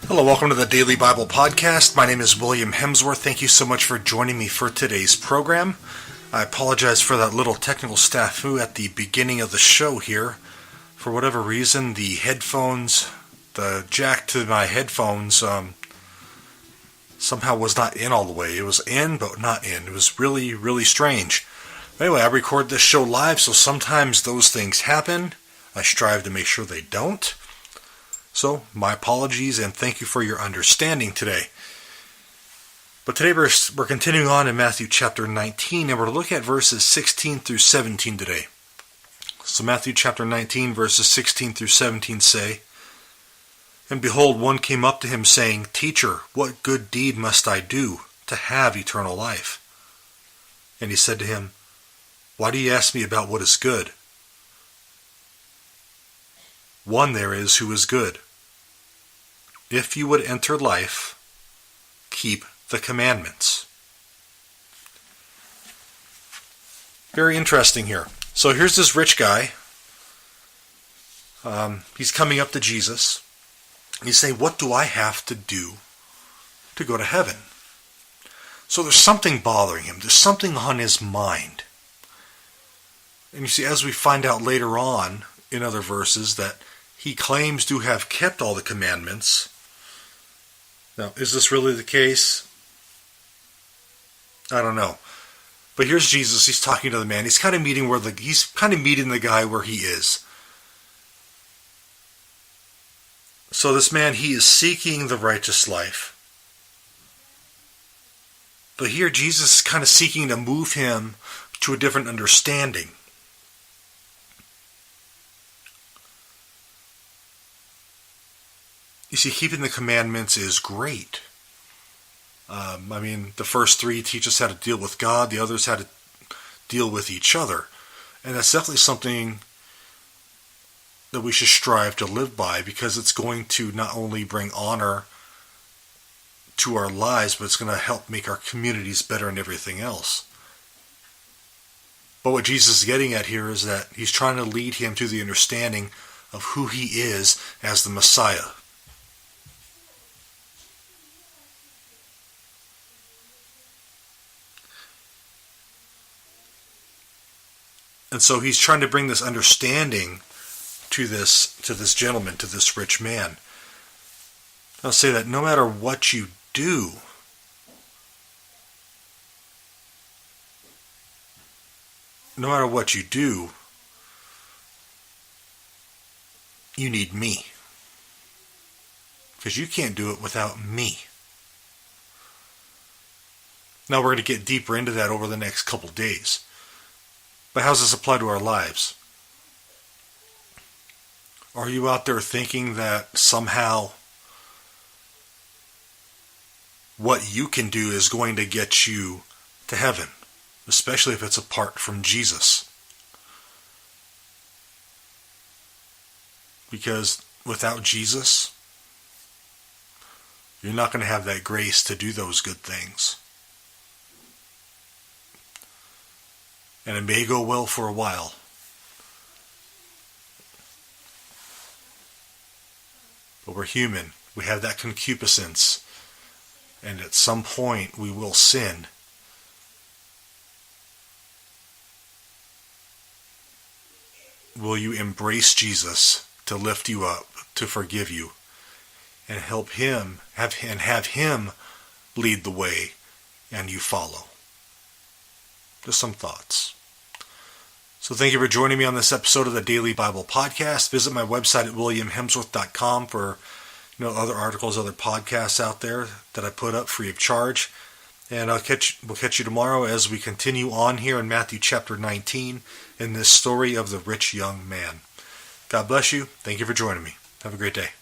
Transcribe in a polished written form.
Hello, welcome to the Daily Bible Podcast. My name is William Hemsworth. Thank you so much for joining me for today's program. I apologize for that little technical snafu at the beginning of the show here. For whatever reason, the jack to my headphones somehow was not in all the way. It was in, but not in. It was really, really strange. Anyway, I record this show live, so sometimes those things happen. I strive to make sure they don't. So, my apologies and thank you for your understanding today. But today we're continuing on in Matthew chapter 19, and we're looking at verses 16 through 17 today. So Matthew chapter 19, verses 16 through 17 say, "And behold, one came up to him, saying, 'Teacher, what good deed must I do to have eternal life?' And he said to him, 'Why do you ask me about what is good? One there is who is good. If you would enter life, keep the commandments.'" Very interesting here. So here's this rich guy. He's coming up to Jesus. And he's saying, "What do I have to do to go to heaven?" So there's something bothering him. There's something on his mind. And you see, as we find out later on in other verses, that he claims to have kept all the commandments. Now, is this really the case? I don't know. But here's Jesus. He's talking to the man. He's kind of meeting the guy where he is. So this man, he is seeking the righteous life. But here Jesus is kind of seeking to move him to a different understanding. You see, keeping the commandments is great. The first three teach us how to deal with God. The others how to deal with each other. And that's definitely something that we should strive to live by, because it's going to not only bring honor to our lives, but it's going to help make our communities better and everything else. But what Jesus is getting at here is that he's trying to lead him to the understanding of who he is as the Messiah. And so he's trying to bring this understanding to this gentleman, to this rich man. I'll say that no matter what you do, you need me. Because you can't do it without me. Now we're going to get deeper into that over the next couple days. But how does this apply to our lives? Are you out there thinking that somehow what you can do is going to get you to heaven, especially if it's apart from Jesus? Because without Jesus, you're not going to have that grace to do those good things. And it may go well for a while. But we're human. We have that concupiscence. And at some point we will sin. Will you embrace Jesus to lift you up, to forgive you, and have him lead the way, and you follow? Just some thoughts. So thank you for joining me on this episode of the Daily Bible Podcast. Visit my website at williamhemsworth.com for other articles, other podcasts out there that I put up free of charge. And we'll catch you tomorrow as we continue on here in Matthew chapter 19 in this story of the rich young man. God bless you. Thank you for joining me. Have a great day.